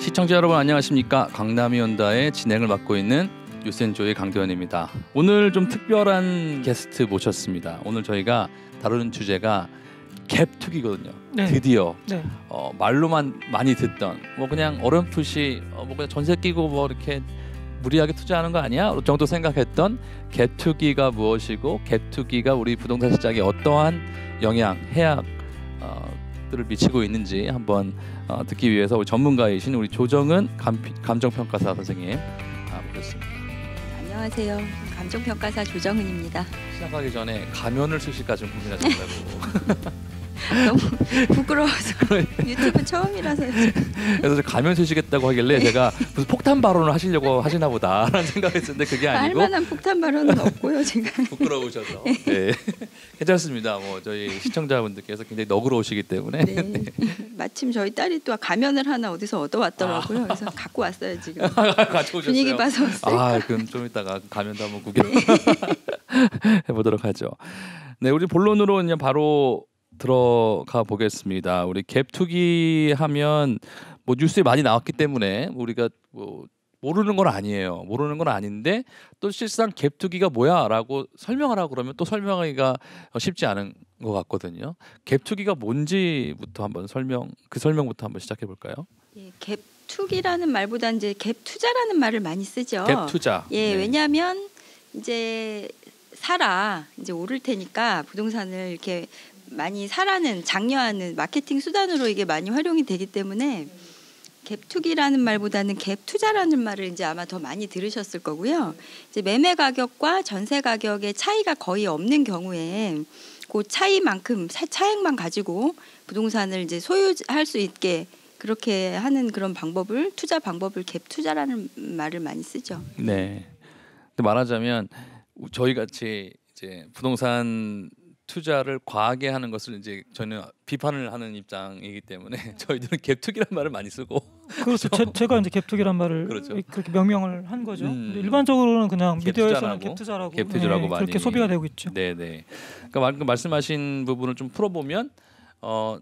시청자 여러분 안녕하십니까? 강남이온다의 진행을 맡고 있는 뉴스앤조의 강도현입니다. 오늘 좀 특별한 게스트 모셨습니다. 오늘 저희가 다루는 주제가 갭투기거든요. 네. 드디어 네. 말로만 많이 듣던 뭐 그냥 어렴풋이 뭐 그냥 전세 끼고 뭐 이렇게 무리하게 투자하는 거 아니야? 정도 생각했던 갭투기가 무엇이고 갭투기가 우리 부동산 시장에 어떠한 영향, 해악 들을 미치고 있는지 한번 듣기 위해서 우리 전문가이신 우리 조정은 감정평가사 선생님 모셨습니다. 안녕하세요. 감정평가사 조정은입니다. 시작하기 전에 가면을 쓰실까 좀 고민하셨다고. 너무 부끄러워서 유튜브 처음이라서요. 그래서 가면 쓰시겠다고 하길래 제가 무슨 폭탄 발언을 하시려고 하시나 보다라는 생각했는데 그게 아니고 할만한 폭탄 발언은 없고요. 제가 부끄러우셔서 네. 괜찮습니다. 뭐 저희 시청자분들께서 굉장히 너그러우시기 때문에 네. 마침 저희 딸이 또 가면을 하나 어디서 얻어왔더라고요. 그래서 갖고 왔어요 지금. 가져오셨어요. 분위기 봐서 왔어요. 그럼 좀 이따가 가면도 한번 구경 해보도록 하죠. 네, 우리 본론으로 그냥 바로 들어가 보겠습니다. 우리 갭투기 하면 뭐 뉴스에 많이 나왔기 때문에 우리가 뭐 모르는 건 아니에요. 모르는 건 아닌데 또 실상 갭투기가 뭐야라고 설명하라고 그러면 또 설명하기가 쉽지 않은 것 같거든요. 갭투기가 뭔지부터 한번 설명부터 한번 시작해 볼까요? 예, 갭투기라는 말보다 이제 갭투자라는 말을 많이 쓰죠. 갭투자. 예, 네. 왜냐하면 이제 이제 오를 테니까 부동산을 이렇게 많이 사라는 장려하는 마케팅 수단으로 이게 많이 활용이 되기 때문에 갭투기라는 말보다는 갭투자라는 말을 이제 아마 더 많이 들으셨을 거고요. 이제 매매 가격과 전세 가격의 차이가 거의 없는 경우에 그 차액만 가지고 부동산을 이제 소유할 수 있게 그렇게 하는 그런 투자 방법을 갭투자라는 말을 많이 쓰죠. 네. 근데 말하자면 저희 같이 이제 부동산 투자를 과하게 하는 것을 이제 저는 비판을 하는 입장이기 때문에 저희들은 갭투기란 말을 많이 쓰고 그렇죠. 제가 이제 갭투기란 말을 그렇죠. 그렇게 명명을 한 거죠. 일반적으로는 그냥 미디어에서는 갭투자라고 갭투자라고 많이 그렇게 소비가 되고 있죠. 네네. 그러니까 말씀하신 부분을 좀 풀어보면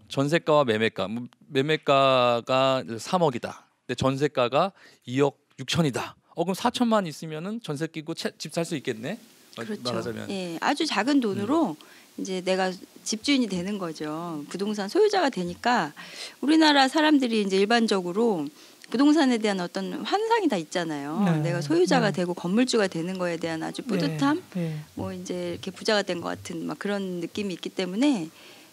전세가와 매매가가 3억이다. 근데 전세가가 2억 6천이다. 그럼 4천만 있으면은 전세 끼고 집 살 수 있겠네. 그렇죠. 말하자면. 예, 아주 작은 돈으로 이제 내가 집주인이 되는 거죠. 부동산 소유자가 되니까 우리나라 사람들이 이제 일반적으로 부동산에 대한 어떤 환상이 다 있잖아요. 네. 내가 소유자가 네. 되고 건물주가 되는 거에 대한 아주 뿌듯함, 네. 뭐 이제 이렇게 부자가 된 것 같은 막 그런 느낌이 있기 때문에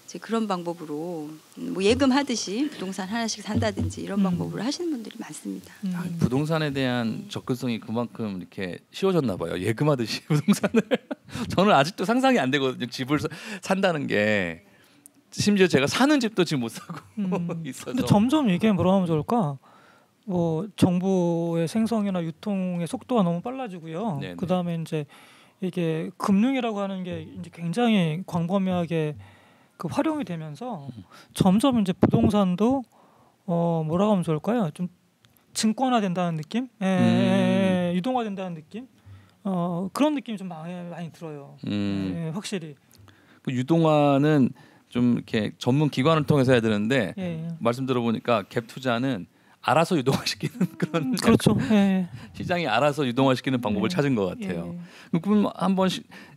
이제 그런 방법으로 뭐 예금하듯이 부동산 하나씩 산다든지 이런 방법으로 하시는 분들이 많습니다. 부동산에 대한 접근성이 그만큼 이렇게 쉬워졌나 봐요. 예금하듯이 부동산을. 저는 아직도 상상이 안 되거든요. 집을 산다는 게. 심지어 제가 사는 집도 지금 못 사고 있어서. 근데 점점 이게 뭐라 하면 좋을까? 뭐 정보의 생성이나 유통의 속도가 너무 빨라지고요. 네네. 그다음에 이제 이게 금융이라고 하는 게 이제 굉장히 광범위하게 활용이 되면서 점점 이제 부동산도 뭐라고 하면 좋을까요? 좀 증권화된다는 느낌, 유동화된다는 느낌, 그런 느낌이 좀 많이 들어요. 확실히. 그 유동화는 좀 이렇게 전문 기관을 통해서 해야 되는데 말씀 들어보니까 갭 투자는 알아서 유동화시키는 그런 그렇죠. 시장이 알아서 유동화시키는 방법을 찾은 것 같아요. 그럼 한번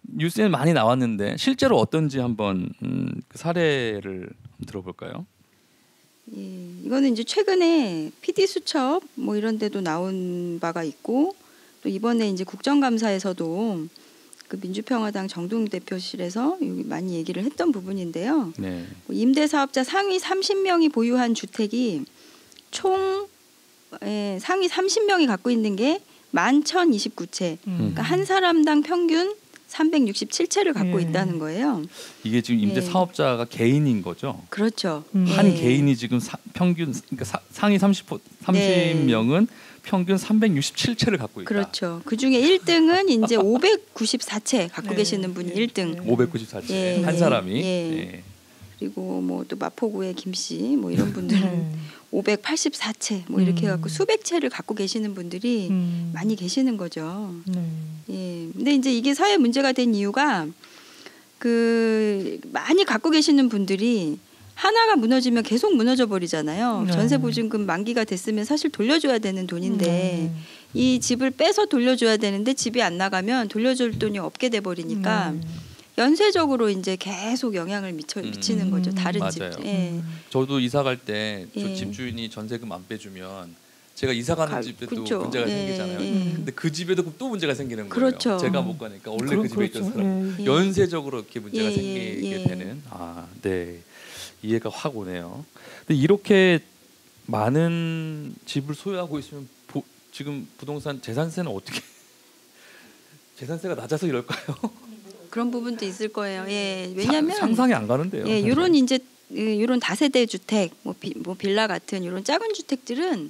뉴스에 많이 나왔는데 실제로 어떤지 한번 그 사례를 들어볼까요? 예, 이거는 이제 최근에 PD 수첩 뭐 이런 데도 나온 바가 있고 또 이번에 이제 국정감사에서도 그 민주평화당 정동 대표실에서 여기 많이 얘기를 했던 부분인데요. 네. 임대사업자 상위 30명이 보유한 주택이 총 상위 30명이 갖고 있는 게 11,029채. 그러니까 한 사람당 평균 367채를 갖고 있다는 거예요. 이게 지금 임대 사업자가 개인인 거죠? 그렇죠. 한 개인이 지금 평균 그러니까 상위 30명은 평균 367채를 갖고 있다. 그렇죠. 그 중에 1등은 이제 594채 갖고 계시는 분이 1등. 594채 한 사람이. 그리고 뭐 또 마포구의 김씨 뭐 이런 분들은 584채 뭐 이렇게 해갖고 수백 채를 갖고 계시는 분들이 많이 계시는 거죠. 근데 이제 이게 사회 문제가 된 이유가 그 많이 갖고 계시는 분들이 하나가 무너지면 계속 무너져 버리잖아요. 네. 전세 보증금 만기가 됐으면 사실 돌려줘야 되는 돈인데 네. 이 집을 빼서 돌려줘야 되는데 집이 안 나가면 돌려줄 돈이 없게 돼 버리니까 연쇄적으로 이제 계속 영향을 미치는 거죠. 다른 집. 맞아요. 예. 저도 이사 갈 때 저 예. 집주인이 전세금 안 빼주면 제가 이사 가는 집에도 그쵸. 문제가 예, 생기잖아요. 예. 근데 그 집에도 또 문제가 생기는 거예요. 그렇죠. 제가 못 가니까 원래 그 집에 있던 그렇죠. 사람 예. 연쇄적으로 이렇게 문제가 예, 생기게 예. 되는. 네. 이해가 확 오네요. 근데 이렇게 많은 집을 소유하고 있으면 지금 부동산 재산세는 어떻게 재산세가 낮아서 이럴까요? 그런 부분도 있을 거예요. 예. 왜냐하면 상상이 안 가는데요. 예, 이런 이제 이런 다세대 주택, 뭐 빌라 같은 이런 작은 주택들은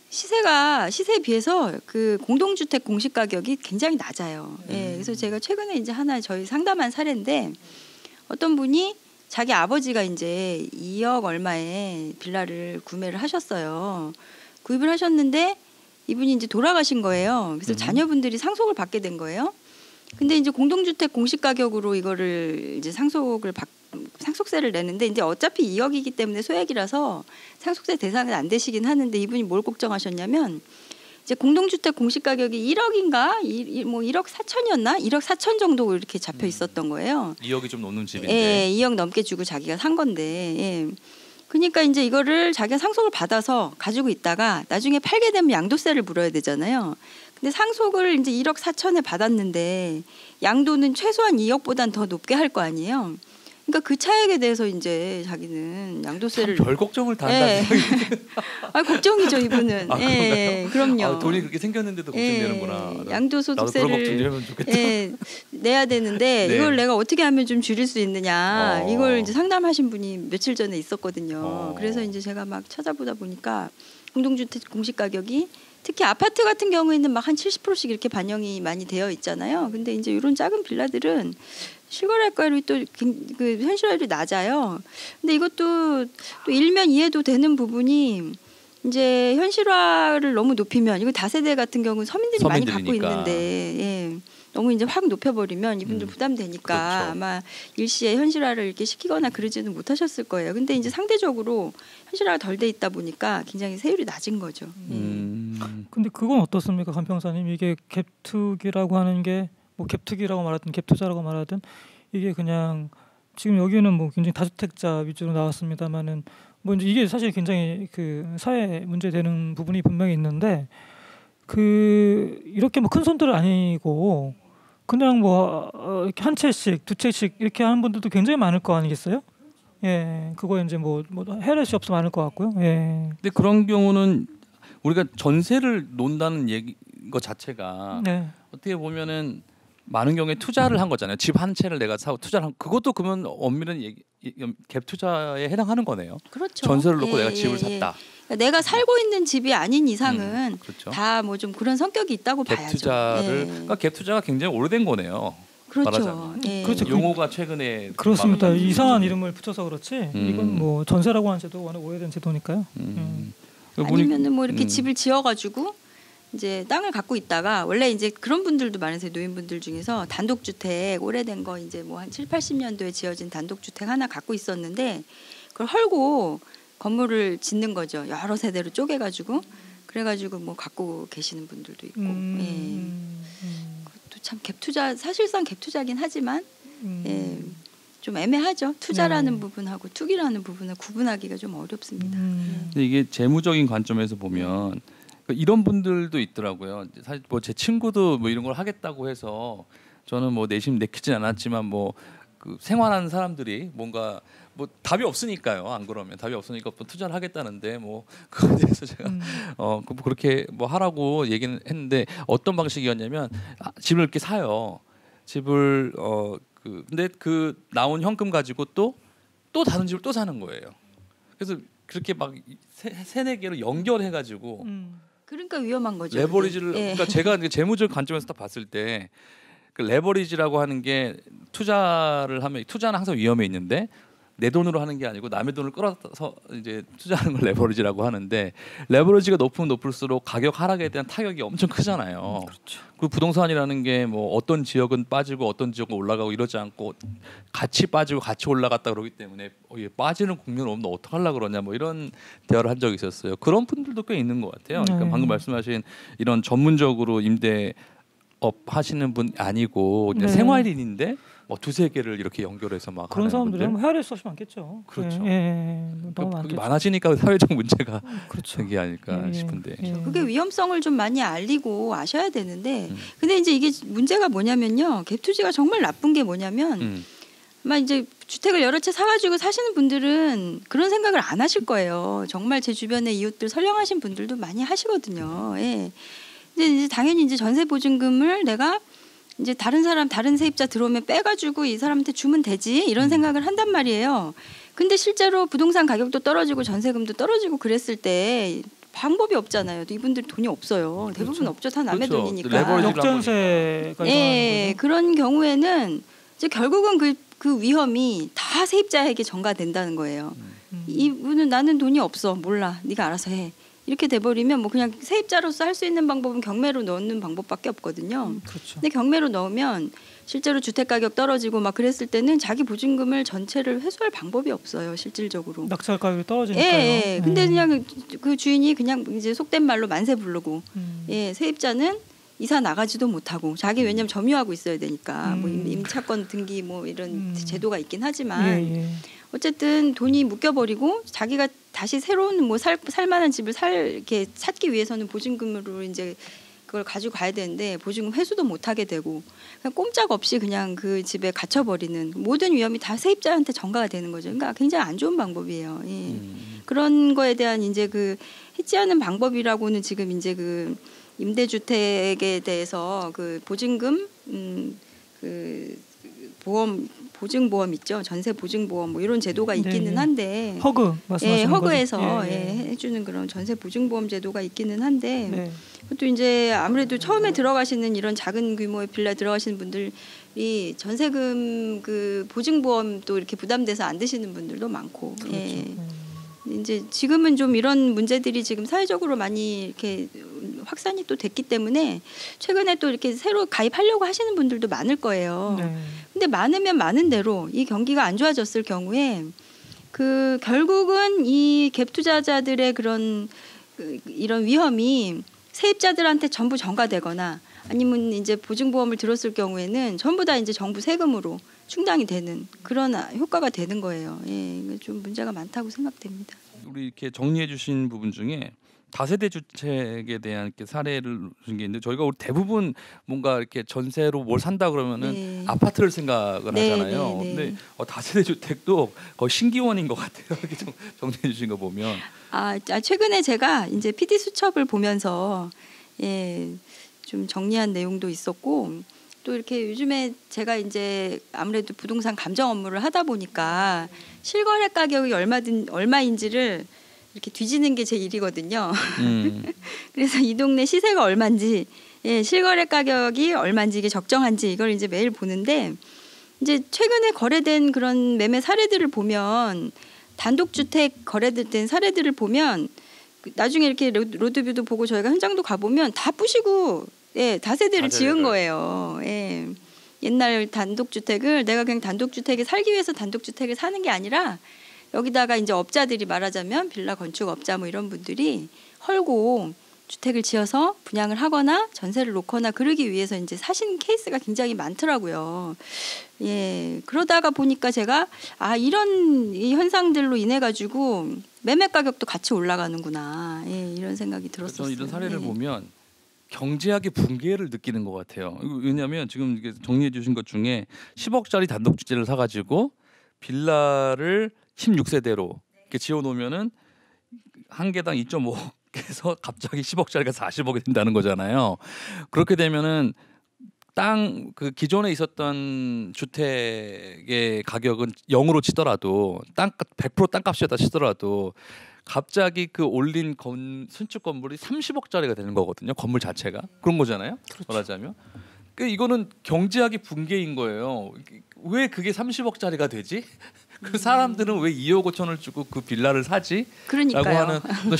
시세에 비해서 그 공동주택 공시 가격이 굉장히 낮아요. 예, 그래서 제가 최근에 이제 하나 저희 상담한 사례인데 어떤 분이 자기 아버지가 이제 2억 얼마에 빌라를 구매를 하셨어요. 구입을 하셨는데 이분이 이제 돌아가신 거예요. 그래서 자녀분들이 상속을 받게 된 거예요. 근데 이제 공동주택 공시 가격으로 이거를 이제 상속세를 내는데 이제 어차피 2억이기 때문에 소액이라서 상속세 대상은 안 되시긴 하는데 이분이 뭘 걱정하셨냐면 이제 공동주택 공시 가격이 1억인가 뭐 1억 4천이었나 1억 4천 정도 이렇게 잡혀 있었던 거예요. 2억이 좀 넘는 집인데. 예, 2억 넘게 주고 자기가 산 건데. 예. 그러니까 이제 이거를 자기가 상속을 받아서 가지고 있다가 나중에 팔게 되면 양도세를 물어야 되잖아요. 근데 상속을 이제 1억 4천에 받았는데 양도는 최소한 2억보단 더 높게 할 거 아니에요. 그러니까 그 차액에 대해서 이제 자기는 양도세를 별 걱정을 다 예. 한다는 걱정이죠 이분은. 예, 그럼요. 돈이 그렇게 생겼는데도 걱정되는구나. 양도소득세를 나도 그런 걱정 좀 하면 좋겠다. 예, 내야 되는데 네. 이걸 내가 어떻게 하면 좀 줄일 수 있느냐 이걸 이제 상담하신 분이 며칠 전에 있었거든요. 그래서 이제 제가 막 찾아보다 보니까 공동주택 공시 가격이 특히 아파트 같은 경우에는 막 한 70%씩 이렇게 반영이 많이 되어 있잖아요. 근데 이제 이런 작은 빌라들은 실거래가율이 또 그 현실화율이 낮아요. 근데 이것도 또 일면 이해도 되는 부분이 이제 현실화를 너무 높이면 이거 다세대 같은 경우는 서민들이 많이 갖고 서민들이니까. 있는데 예. 너무 이제 확 높여버리면 이분들 부담되니까 그렇죠. 아마 일시에 현실화를 이렇게 시키거나 그러지는 못하셨을 거예요. 근데 이제 상대적으로 현실화가 덜 돼 있다 보니까 굉장히 세율이 낮은 거죠. 근데 그건 어떻습니까, 간평사님? 이게 갭투기라고 하는 게 뭐 갭투기라고 말하든 갭투자라고 말하든 이게 그냥 지금 여기는 뭐 굉장히 다주택자 위주로 나왔습니다만은 뭐 이제 이게 사실 굉장히 그 사회 문제 되는 부분이 분명히 있는데 그 이렇게 뭐 큰 손들은 아니고 그냥 뭐 이렇게 한 채씩 두 채씩 이렇게 하는 분들도 굉장히 많을 거 아니겠어요? 예, 그거 이제 뭐 헤아릴 수 없어 많을 것 같고요. 예. 근데 그런 경우는 우리가 전세를 논다는 것 자체가 네. 어떻게 보면은 많은 경우에 투자를 한 거잖아요. 집 한 채를 내가 사고 투자를 한 그것도 그러면 엄밀한 갭 투자에 해당하는 거네요. 그렇죠. 전세를 놓고 예, 내가 집을 예, 샀다. 그러니까 내가 살고 있는 집이 아닌 이상은 그렇죠. 다 뭐 좀 그런 성격이 있다고 갭 봐야죠. 투자를 예. 그러니까 갭 투자가 굉장히 오래된 거네요. 그렇죠. 말하자면. 예. 그렇죠. 용어가 최근에 그렇습니다. 막- 이상한 이름을 붙여서 그렇지. 이건 뭐 전세라고 하는 제도 워낙 오래된 제도니까요. 아니면은 뭐 이렇게 집을 지어가지고 이제 땅을 갖고 있다가 원래 이제 그런 분들도 많으세요. 노인분들 중에서 단독주택 오래된 거 이제 뭐 한 7, 80년도에 지어진 단독주택 하나 갖고 있었는데 그걸 헐고 건물을 짓는 거죠. 여러 세대로 쪼개가지고 그래가지고 뭐 갖고 계시는 분들도 있고. 예. 그것도 참 갭 투자 사실상 갭 투자긴 하지만 예. 좀 애매하죠. 투자라는 부분하고 투기라는 부분을 구분하기가 좀 어렵습니다. 근데 이게 재무적인 관점에서 보면 이런 분들도 있더라고요. 사실 뭐 제 친구도 뭐 이런 걸 하겠다고 해서 저는 뭐 내심 내키진 않았지만 뭐 그 생활하는 사람들이 뭔가 뭐 답이 없으니까요. 안 그러면 답이 없으니까 또 투자를 하겠다는데 뭐 그거에 대해서 제가 그렇게 뭐 하라고 얘기는 했는데 어떤 방식이었냐면 집을 이렇게 사요. 집을 근데 그 나온 현금 가지고 또 다른 집을 또 사는 거예요. 그래서 그렇게 막 세네 개로 연결해 가지고 그러니까 위험한 거죠. 레버리지를 예. 그러니까 제가 재무적 관점에서 딱 봤을 때 그 레버리지라고 하는 게 투자를 하면 투자는 항상 위험에 있는데 내 돈으로 하는 게 아니고 남의 돈을 끌어서 이제 투자하는 걸 레버리지라고 하는데 레버리지가 높으면 높을수록 가격 하락에 대한 타격이 엄청 크잖아요. 그렇죠. 그 부동산이라는 게 뭐 어떤 지역은 빠지고 어떤 지역은 올라가고 이러지 않고 같이 빠지고 같이 올라갔다 그러기 때문에 얘 빠지는 국면 오면 어떡하려고 그러냐 뭐 이런 대화를 한 적이 있었어요. 그런 분들도 꽤 있는 것 같아요. 그러니까 방금 말씀하신 이런 전문적으로 임대업 하시는 분 아니고 그냥 네. 생활인인데 뭐 두세 개를 이렇게 연결해서 막 그런 하는 사람들은 분들. 헤아릴 수 없이 많겠죠. 그렇죠. 너무 그러니까 많겠죠. 그게 많아지니까 사회적 문제가 그렇죠. 생기지 않을까 예, 싶은데. 예. 그게 위험성을 좀 많이 알리고 아셔야 되는데 근데 이제 이게 문제가 뭐냐면요. 갭 투지가 정말 나쁜 게 뭐냐면 아마 이제 주택을 여러 채 사가지고 사시는 분들은 그런 생각을 안 하실 거예요. 정말 제 주변에 이웃들 선량하신 분들도 많이 하시거든요. 예. 이제 당연히 이제 전세 보증금을 내가 이제 다른 세입자 들어오면 빼가지고 이 사람한테 주면 되지 이런 생각을 한단 말이에요. 근데 실제로 부동산 가격도 떨어지고 전세금도 떨어지고 그랬을 때 방법이 없잖아요. 이분들 돈이 없어요. 대부분 없죠. 다 남의 그렇죠. 돈이니까. 레버리지를 역전세가 예, 일어나는 그런 경우에는 이제 결국은 그 위험이 다 세입자에게 전가된다는 거예요. 거죠. 이분은 나는 돈이 없어. 몰라. 네가 알아서 해. 이렇게 돼버리면 뭐 그냥 세입자로서 할 수 있는 방법은 경매로 넣는 방법밖에 없거든요. 그렇죠. 근데 경매로 넣으면 실제로 주택 가격 떨어지고 막 그랬을 때는 자기 보증금을 전체를 회수할 방법이 없어요. 실질적으로. 낙찰 가격이 떨어지니까요. 예. 근데 그냥 그 주인이 그냥 이제 속된 말로 만세 부르고 예, 세입자는 이사 나가지도 못하고 자기 왜냐면 점유하고 있어야 되니까 뭐 임차권 등기 뭐 이런 제도가 있긴 하지만 예. 어쨌든 돈이 묶여버리고 자기가 다시 새로운 뭐 살만한 집을 이렇게 찾기 위해서는 보증금으로 이제 그걸 가지고 가야 되는데 보증금 회수도 못 하게 되고 그냥 꼼짝없이 그냥 그 집에 갇혀버리는 모든 위험이 다 세입자한테 전가가 되는 거죠. 그러니까 굉장히 안 좋은 방법이에요. 예. 그런 거에 대한 이제 그 해지하는 방법이라고는 지금 이제 그 임대주택에 대해서 그 보증금 그 보증보험 있죠. 전세 보증보험 뭐 이런 제도가 있기는 네. 한데 허그 말씀하시는 예, 허그에서 거죠? 해주는 그런 전세 보증보험 제도가 있기는 한데 네. 그것도 이제 아무래도 처음에 들어가시는 이런 작은 규모의 빌라 들어가시는 분들이 전세금 그 보증보험도 이렇게 부담돼서 안 드시는 분들도 많고 그렇죠. 예. 이제 지금은 좀 이런 문제들이 지금 사회적으로 많이 이렇게 확산이 또 됐기 때문에 최근에 또 이렇게 새로 가입하려고 하시는 분들도 많을 거예요. 네. 근데 많으면 많은 대로 이 경기가 안 좋아졌을 경우에 그 결국은 이 갭 투자자들의 그런 이런 위험이 세입자들한테 전부 전가되거나 아니면 이제 보증보험을 들었을 경우에는 전부 다 이제 정부 세금으로 충당이 되는 그런 효과가 되는 거예요. 예, 좀 문제가 많다고 생각됩니다. 우리 이렇게 정리해 주신 부분 중에 다세대 주택에 대한 이렇게 사례를 준 게 있는데 저희가 대부분 뭔가 이렇게 전세로 뭘 산다 그러면은 네. 아파트를 생각을 네, 하잖아요. 네, 네. 근데 다세대 주택도 거의 신기원인 것 같아요. 이렇게 정리해 주신 거 보면. 최근에 제가 이제 PD 수첩을 보면서 예, 좀 정리한 내용도 있었고 또 이렇게 요즘에 제가 이제 아무래도 부동산 감정 업무를 하다 보니까 실거래 가격이 얼마인지를 이렇게 뒤지는 게 제 일이거든요. 그래서 이 동네 시세가 얼마인지, 예, 실거래 가격이 얼마인지 이게 적정한지 이걸 이제 매일 보는데 이제 최근에 거래된 그런 매매 사례들을 보면 단독주택 거래된 사례들을 보면 나중에 이렇게 로드뷰도 보고 저희가 현장도 가보면 다 부시고 예, 다세대를 지은 거예요. 예. 옛날 단독주택을 내가 그냥 단독주택에 살기 위해서 단독주택을 사는 게 아니라 여기다가 이제 업자들이 말하자면 빌라 건축업자 뭐 이런 분들이 헐고 주택을 지어서 분양을 하거나 전세를 놓거나 그러기 위해서 이제 사신 케이스가 굉장히 많더라고요. 예, 그러다가 보니까 제가 이런 이 현상들로 인해 가지고 매매 가격도 같이 올라가는구나. 예, 이런 생각이 들었어요. 저는 이런 사례를 보면 경제학의 붕괴를 느끼는 것 같아요. 왜냐하면 지금 정리해 주신 것 중에 10억짜리 단독주택을 사가지고 빌라를 16세대로 이렇게 지어놓으면은 한 개당 2.5억에서 갑자기 10억짜리가 40억이 된다는 거잖아요. 그렇게 되면은 그 기존에 있었던 주택의 가격은 0으로 치더라도 100% 땅값이었다 치더라도 갑자기 그 올린 신축 건물이 30억짜리가 되는 거거든요. 건물 자체가 그런 거잖아요. 그렇죠. 말하자면 이거는 경제학이 붕괴인 거예요. 왜 그게 30억짜리가 되지? 그 사람들은 왜 2억 5천을 주고 그 빌라를 사지? 그러니까요. 라고 하는 또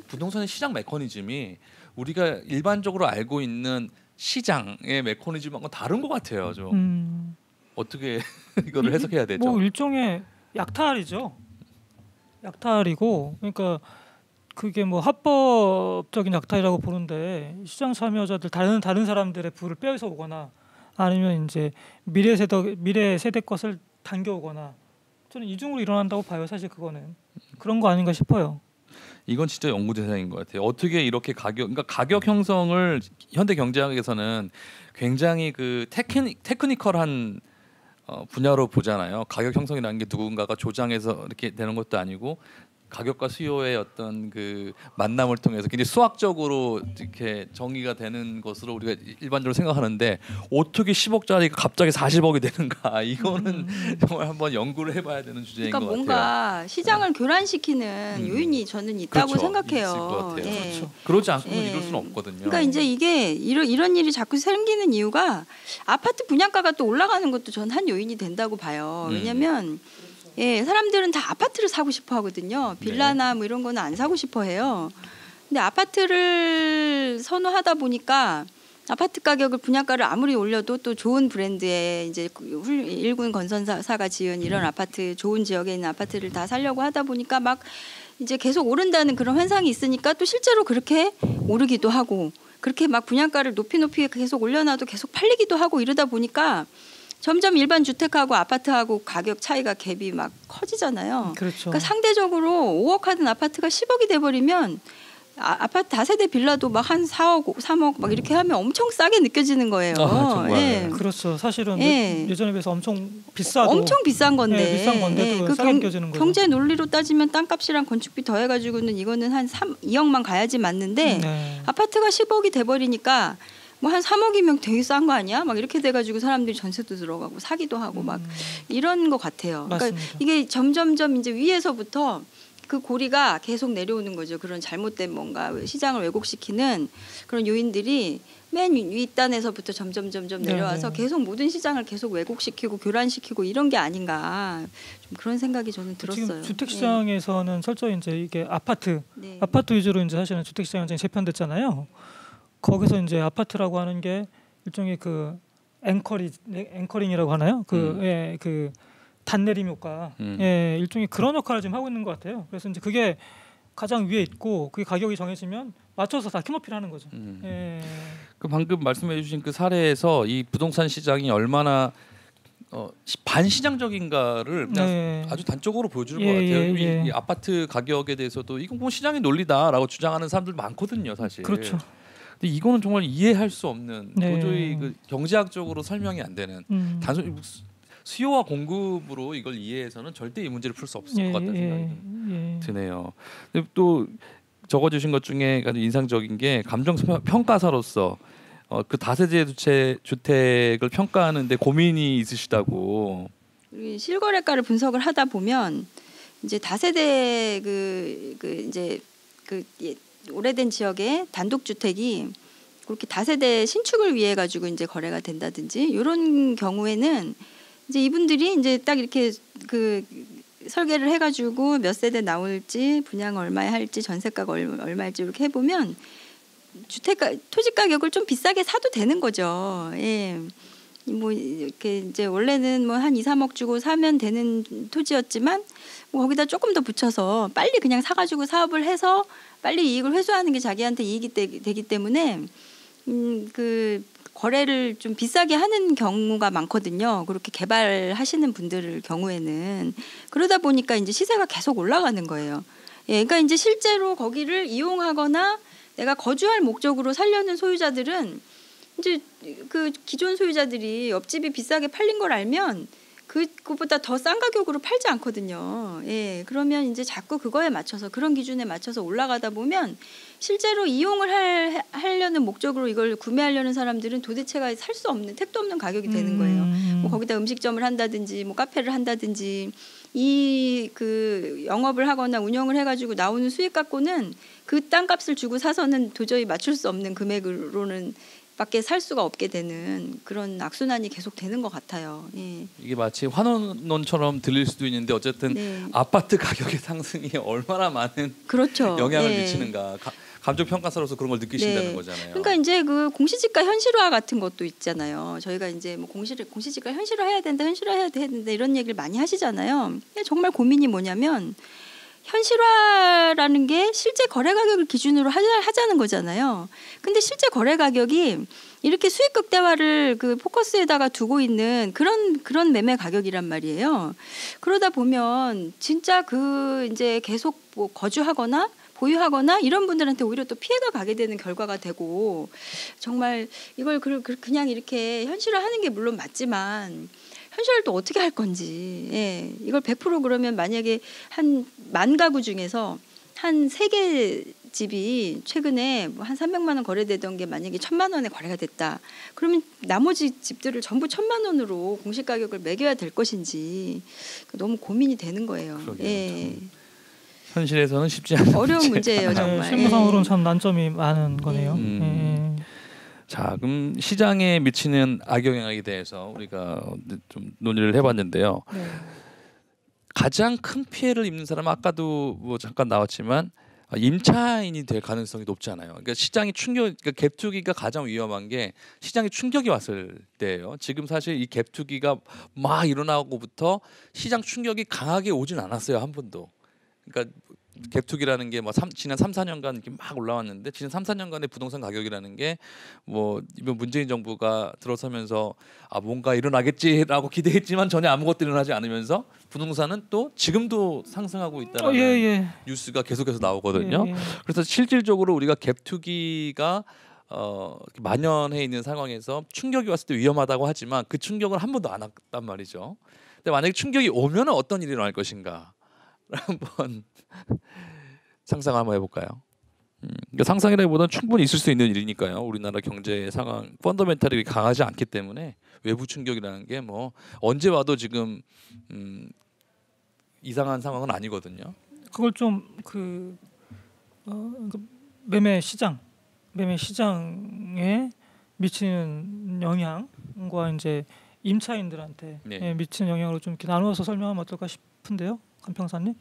부동산의 시장 메커니즘이 우리가 일반적으로 알고 있는 시장의 메커니즘하고 다른 것 같아요. 좀 어떻게 이거를 해석해야 되죠? 뭐 일종의 약탈이죠. 약탈이고, 그러니까 그게 뭐 합법적인 약탈이라고 보는데 시장 참여자들 다른 사람들의 부를 빼앗아 오거나 아니면 이제 미래 세대 것을 당겨오거나 저는 이중으로 일어난다고 봐요. 사실 그거는 그런 거 아닌가 싶어요. 이건 진짜 연구 대상인 것 같아요. 어떻게 이렇게 그러니까 가격 형성을 현대 경제학에서는 굉장히 그 테크니컬한 분야로 보잖아요. 가격 형성이라는 게 누군가가 조장해서 이렇게 되는 것도 아니고 가격과 수요의 어떤 그 만남을 통해서 굉장히 수학적으로 이렇게 정의가 되는 것으로 우리가 일반적으로 생각하는데 어떻게 10억짜리가 갑자기 40억이 되는가 이거는 정말 한번 연구를 해봐야 되는 주제인 그러니까 것 뭔가 같아요. 시장을 교란시키는 요인이 저는 있다고 그렇죠. 생각해요. 있을 것 같아요. 예. 그렇죠. 그러지 않고는 예. 이럴 수는 없거든요. 그러니까 이제 이게 이런 일이 자꾸 생기는 이유가 아파트 분양가가 또 올라가는 것도 전 한 요인이 된다고 봐요. 왜냐하면 예, 사람들은 다 아파트를 사고 싶어 하거든요. 빌라나 뭐 이런 거는 안 사고 싶어 해요. 근데 아파트를 선호하다 보니까 아파트 가격을 분양가를 아무리 올려도 또 좋은 브랜드의 이제 일군 건설사가 지은 이런 아파트 좋은 지역에 있는 아파트를 다 사려고 하다 보니까 막 이제 계속 오른다는 그런 현상이 있으니까 또 실제로 그렇게 오르기도 하고 그렇게 막 분양가를 높이 계속 올려놔도 계속 팔리기도 하고 이러다 보니까 점점 일반 주택하고 아파트하고 가격 차이가 갭이 막 커지잖아요. 그렇죠. 그러니까 상대적으로 5억 하던 아파트가 10억이 돼버리면 아파트 다세대 빌라도 막 한 4억, 3억 막 이렇게 하면 엄청 싸게 느껴지는 거예요. 정말. 예. 그렇죠. 사실은 예. 예전에 비해서 엄청 비싸도 엄청 비싼 건데. 예, 비싼 건데도 그 싸게 느껴지는 거죠. 경제 논리로 따지면 땅값이랑 건축비 더해가지고는 이거는 한 2억만 가야지 맞는데 네. 아파트가 10억이 돼버리니까 뭐 한 3억이면 되게 싼 거 아니야? 막 이렇게 돼가지고 사람들이 전세도 들어가고 사기도 하고 막 이런 것 같아요. 그러니까 맞습니다. 이게 점점점 이제 위에서부터 그 고리가 계속 내려오는 거죠. 그런 잘못된 뭔가 시장을 왜곡시키는 그런 요인들이 맨 윗단에서부터 점점 내려와서 네. 계속 모든 시장을 계속 왜곡시키고 교란시키고 이런 게 아닌가 좀 그런 생각이 저는 들었어요. 지금 주택 시장에서는 철저히 이제 이게 아파트 네. 아파트 위주로 이제 사실은 주택 시장이 완전히 재편됐잖아요. 거기서 이제 아파트라고 하는 게 일종의 그 앵커링이라고 하나요? 그 단내림 효과, 예, 일종의 그런 역할을 지금 하고 있는 것 같아요. 그래서 이제 그게 가장 위에 있고 그게 가격이 정해지면 맞춰서 다 키높이를 하는 거죠. 예. 그 방금 말씀해주신 그 사례에서 이 부동산 시장이 얼마나 반시장적인가를 그냥 네. 아주 단적으로 보여주는 것 같아요. 이 아파트 가격에 대해서도 이건 뭐 시장의 논리다라고 주장하는 사람들 많거든요, 사실. 그렇죠. 근데 이거는 정말 이해할 수 없는 네. 도저히 그 경제학적으로 설명이 안 되는 단순히 수요와 공급으로 이걸 이해해서는 절대 이 문제를 풀 수 없을 것 같다는 생각이 드네요. 근데 또 적어주신 것 중에 아주 인상적인 게 감정 평가사로서 그 다세대 주택을 평가하는데 고민이 있으시다고. 우리 실거래가를 분석을 하다 보면 이제 다세대 이제 오래된 지역의 단독 주택이 그렇게 다세대 신축을 위해 가지고 이제 거래가 된다든지 이런 경우에는 이제 이분들이 이제 딱 이렇게 그 설계를 해가지고 몇 세대 나올지 분양 얼마에 할지 전세가가 얼마일지 이렇게 해보면 토지 가격을 좀 비싸게 사도 되는 거죠. 예. 뭐 이렇게 이제 원래는 뭐 한 2, 3억 주고 사면 되는 토지였지만 뭐 거기다 조금 더 붙여서 빨리 그냥 사가지고 사업을 해서 빨리 이익을 회수하는 게 자기한테 이익이 되기 때문에 그 거래를 좀 비싸게 하는 경우가 많거든요. 그렇게 개발하시는 분들 경우에는 그러다 보니까 이제 시세가 계속 올라가는 거예요. 예, 그러니까 이제 실제로 거기를 이용하거나 내가 거주할 목적으로 살려는 소유자들은 이제 그 기존 소유자들이 옆집이 비싸게 팔린 걸 알면 그것보다 더 싼 가격으로 팔지 않거든요. 예, 그러면 이제 자꾸 그거에 맞춰서 그런 기준에 맞춰서 올라가다 보면 실제로 이용을 하려는 목적으로 이걸 구매하려는 사람들은 도대체가 살 수 없는 택도 없는 가격이 되는 거예요. 뭐 거기다 음식점을 한다든지 뭐 카페를 한다든지 이 그 영업을 하거나 운영을 해가지고 나오는 수익 갖고는 그 땅값을 주고 사서는 도저히 맞출 수 없는 금액으로는 밖에 살 수가 없게 되는 그런 악순환이 계속 되는 것 같아요. 예. 이게 마치 환원론처럼 들릴 수도 있는데 어쨌든 네. 아파트 가격의 상승이 얼마나 많은 그렇죠. 영향을 예. 미치는가 감정평가사로서 그런 걸 느끼신다는 네. 거잖아요. 그러니까 이제 그 공시지가 현실화 같은 것도 있잖아요. 저희가 이제 뭐 공시지가 현실화해야 된다, 현실화해야 된다 이런 얘기를 많이 하시잖아요. 근데 정말 고민이 뭐냐면 현실화라는 게 실제 거래 가격을 기준으로 하자는 거잖아요. 근데 실제 거래 가격이 이렇게 수익 극대화를 그 포커스에다가 두고 있는 그런 매매 가격이란 말이에요. 그러다 보면 진짜 그 이제 계속 뭐 거주하거나 보유하거나 이런 분들한테 오히려 또 피해가 가게 되는 결과가 되고 정말 이걸 그냥 이렇게 현실화하는 게 물론 맞지만 현실을 또 어떻게 할 건지 예. 이걸 100% 그러면 만약에 한 10,000가구 중에서 한 3개 집이 최근에 뭐 한 300만 원 거래되던 게 만약에 1,000만 원에 거래가 됐다. 그러면 나머지 집들을 전부 1,000만 원으로 공시가격을 매겨야 될 것인지 너무 고민이 되는 거예요. 그러게요. 예. 현실에서는 쉽지 않은 어려운 문제예요 정말. 실무상으로는 참 난점이 많은 거네요. 음. 자, 그럼 시장에 미치는 악영향에 대해서 우리가 좀 논의를 해봤는데요. 네. 가장 큰 피해를 입는 사람은 아까도 뭐 잠깐 나왔지만 임차인이 될 가능성이 높잖아요. 그러니까 시장이 그러니까 갭투기가 가장 위험한 게 시장에 충격이 왔을 때예요. 지금 사실 이 갭투기가 막 일어나고부터 시장 충격이 강하게 오진 않았어요, 한 번도. 그러니까 갭투기라는 게 뭐 지난 3, 4년간 이렇게 막 올라왔는데 지난 3, 4년간의 부동산 가격이라는 게 뭐 이번 문재인 정부가 들어서면서 뭔가 일어나겠지라고 기대했지만 전혀 아무것도 일어나지 않으면서 부동산은 또 지금도 상승하고 있다는 뉴스가 계속해서 나오거든요. 그래서 실질적으로 우리가 갭투기가 만연해 있는 상황에서 충격이 왔을 때 위험하다고 하지만 그 충격을 한 번도 안 왔단 말이죠. 근데 만약에 충격이 오면 어떤 일이 일어날 것인가? 한번 상상 한번 해볼까요? 그러니까 상상이라기보다는 충분히 있을 수 있는 일이니까요. 우리나라 경제 상황 펀더멘탈이 강하지 않기 때문에 외부 충격이라는 게 뭐 언제 와도 지금 이상한 상황은 아니거든요. 그걸 좀 매매 시장에 미치는 영향과 이제 임차인들한테 미치는 영향으로 좀 이렇게 나누어서 설명하면 어떨까 싶은데요, 간평사님.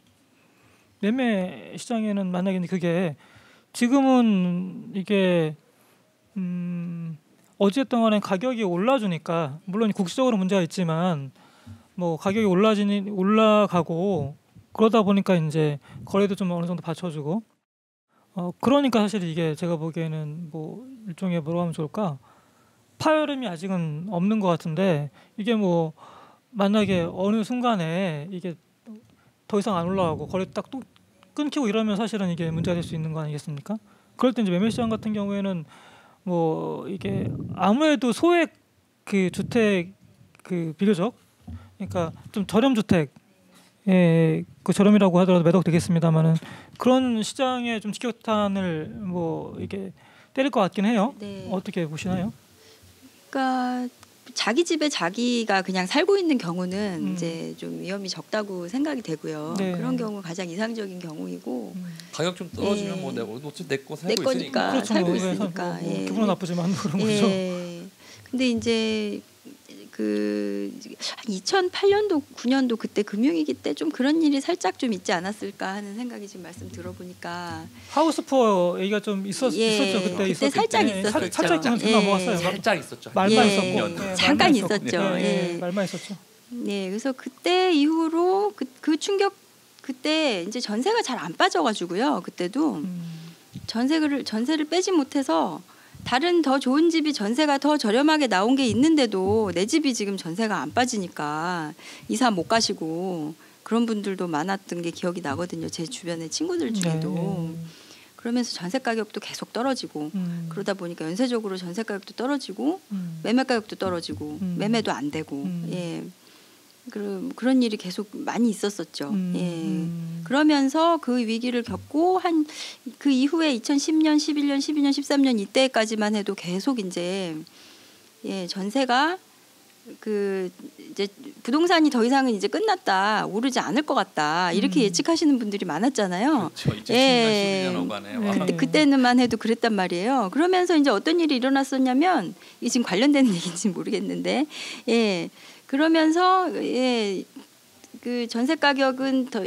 매매 시장에는 만약에 그게 지금은 이게 어쨌든 간에 가격이 올라주니까 물론 국시적으로 문제가 있지만 뭐 가격이 올라가고 그러다 보니까 이제 거래도 좀 어느 정도 받쳐주고 그러니까 사실 이게 제가 보기에는 뭐 일종의 뭐라고 하면 좋을까, 파열음이 아직은 없는 것 같은데 이게 뭐 만약에 어느 순간에 이게 더 이상 안 올라가고 거래 딱 또 끊기고 이러면 사실은 이게 문제가 될 수 있는 거 아니겠습니까? 그럴 때 이제 매매 시장 같은 경우에는 뭐 이게 아무래도 소액 그 주택 그 비교적 그러니까 좀 저렴 주택 그 저렴이라고 하더라도 매덕 되겠습니다만은 그런 시장에 좀 직격탄을 뭐 이게 때릴 것 같긴 해요. 네. 어떻게 보시나요? 그러니까 자기 집에 자기가 그냥 살고 있는 경우는 이제 좀 위험이 적다고 생각이 되고요. 네. 그런 경우 가장 이상적인 경우이고 가격 좀 떨어지면 뭐 내 거 살고 거니까 있으니까. 그렇죠. 살고 뭐, 있으니까. 뭐, 기분은 나쁘지만 그런 거죠. 근데 이제 그 2008년도 9년도 그때 금융위기 때 좀 그런 일이 살짝 좀 있지 않았을까 하는 생각이 지금 말씀 들어보니까 하우스푸어 얘기가 좀 있었죠. 그때 살짝 있었었죠. 살짝 넘어갔어요. 살짝 있었죠. 말만 예. 있었고 잠깐 말만 있었죠. 예. 말만 있었죠. 네, 그래서 그때 이후로 그 충격 그때 이제 전세가 잘 안 빠져가지고요. 그때도 전세를 빼지 못해서 다른 더 좋은 집이 전세가 더 저렴하게 나온 게 있는데도 내 집이 지금 전세가 안 빠지니까 이사 못 가시고 그런 분들도 많았던 게 기억이 나거든요. 제 주변의 친구들 중에도. 그러면서 전세 가격도 계속 떨어지고 그러다 보니까 연쇄적으로 전세 가격도 떨어지고 매매 가격도 떨어지고 매매도 안 되고 그런 일이 계속 많이 있었었죠. 그러면서 그 위기를 겪고 한 그 이후에 2010년, 11년, 12년, 13년 이때까지만 해도 계속 이제 전세가 그 이제 부동산이 더 이상은 이제 끝났다, 오르지 않을 것 같다 이렇게 예측하시는 분들이 많았잖아요. 그렇죠. 2010년 11년에 네. 그때는만 해도 그랬단 말이에요. 그러면서 이제 어떤 일이 일어났었냐면 이게 지금 관련되는 얘기인지 모르겠는데, 그러면서 그 전세 가격은 더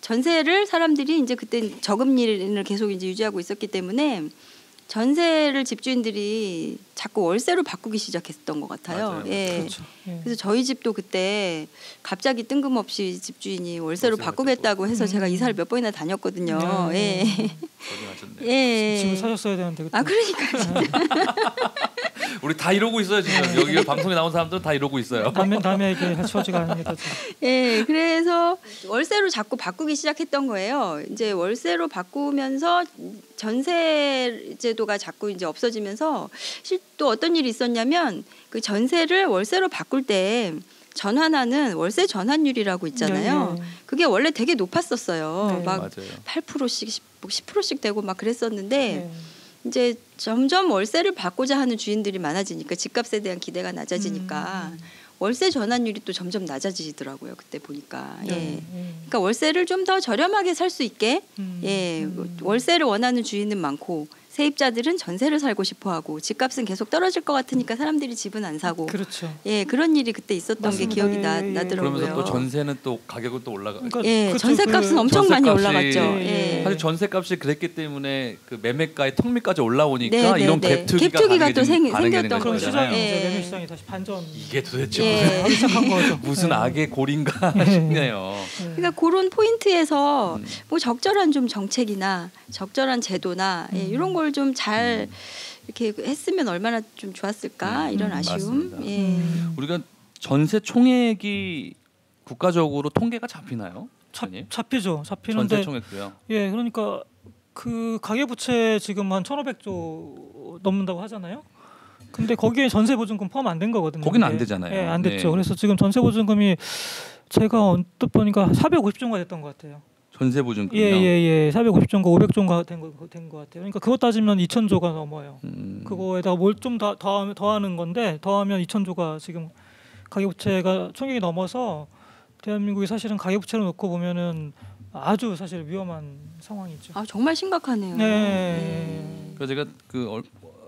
전세를 사람들이 이제 그때 저금리를 계속 이제 유지하고 있었기 때문에. 전세를 집주인들이 자꾸 월세로 바꾸기 시작했던 것 같아요. 맞아요. 그렇죠. 그래서 저희 집도 그때 갑자기 뜬금없이 집주인이 월세로 바꾸겠다고 해서 제가 이사를 몇 번이나 다녔거든요. 집을 사셨어야 되는데 그때. 그러니까 우리 다 이러고 있어요 지금. 여기 방송에 나온 사람들은 다 이러고 있어요. 남에게 처지가 아닙니다. 그래서 월세로 자꾸 바꾸기 시작했던 거예요. 이제 월세로 바꾸면서 전세 제도가 자꾸 이제 없어지면서 또 어떤 일이 있었냐면 그 전세를 월세로 바꿀 때 전환하는 월세 전환율이라고 있잖아요. 그게 원래 되게 높았었어요. 막 맞아요. 8%씩 10%씩 되고 막 그랬었는데 이제 점점 월세를 받고자 하는 주인들이 많아지니까 집값에 대한 기대가 낮아지니까 월세 전환율이 또 점점 낮아지더라고요. 그때 보니까. 그러니까 월세를 좀 더 저렴하게 살 수 있게 월세를 원하는 주인은 많고 세입자들은 전세를 살고 싶어하고 집값은 계속 떨어질 것 같으니까 사람들이 집은 안 사고. 그렇죠. 그런 일이 그때 있었던 맞습니다. 게 기억이 나더라고요. 그러면서 또 전세는 또 가격은 또 올라가. 그러니까 전세값은 엄청 많이 전세값이 올라갔죠. 사실 전세값이 그랬기 때문에 그 매매가의 턱밑까지 올라오니까 이런 갭투기가 또 생겼던 그런 거죠. 시장이 이제 매매 시장이 다시 반전. 이게 도대체 하기 시작한 거죠. 무슨 악의 골인가 싶네요. 그러니까 그런 포인트에서 뭐 적절한 좀 정책이나 적절한 제도나 이런 걸 좀 잘 이렇게 했으면 얼마나 좀 좋았을까 이런 아쉬움. 맞습니다. 우리가 전세 총액이 국가적으로 통계가 잡히나요? 잡히죠. 잡히는데 전세 총액도요. 그러니까 그 가계부채 지금 한 1,500조 넘는다고 하잖아요. 근데 거기에 전세보증금 포함 안 된 거거든요. 거기는 안 되잖아요. 안 됐죠. 그래서 지금 전세보증금이 제가 언뜻 보니까 450조가 됐던 것 같아요. 전세 보증금요. 450조인가 500조인가 된 것 같아요. 그러니까 그거 따지면 2,000조가 넘어요. 그거에다가 뭘 좀 더하는 건데 더하면 2,000조가 지금 가계부채가 총액이 넘어서 대한민국이 사실은 가계부채로 놓고 보면은 아주 사실 위험한 상황이죠. 정말 심각하네요. 그래서 제가 그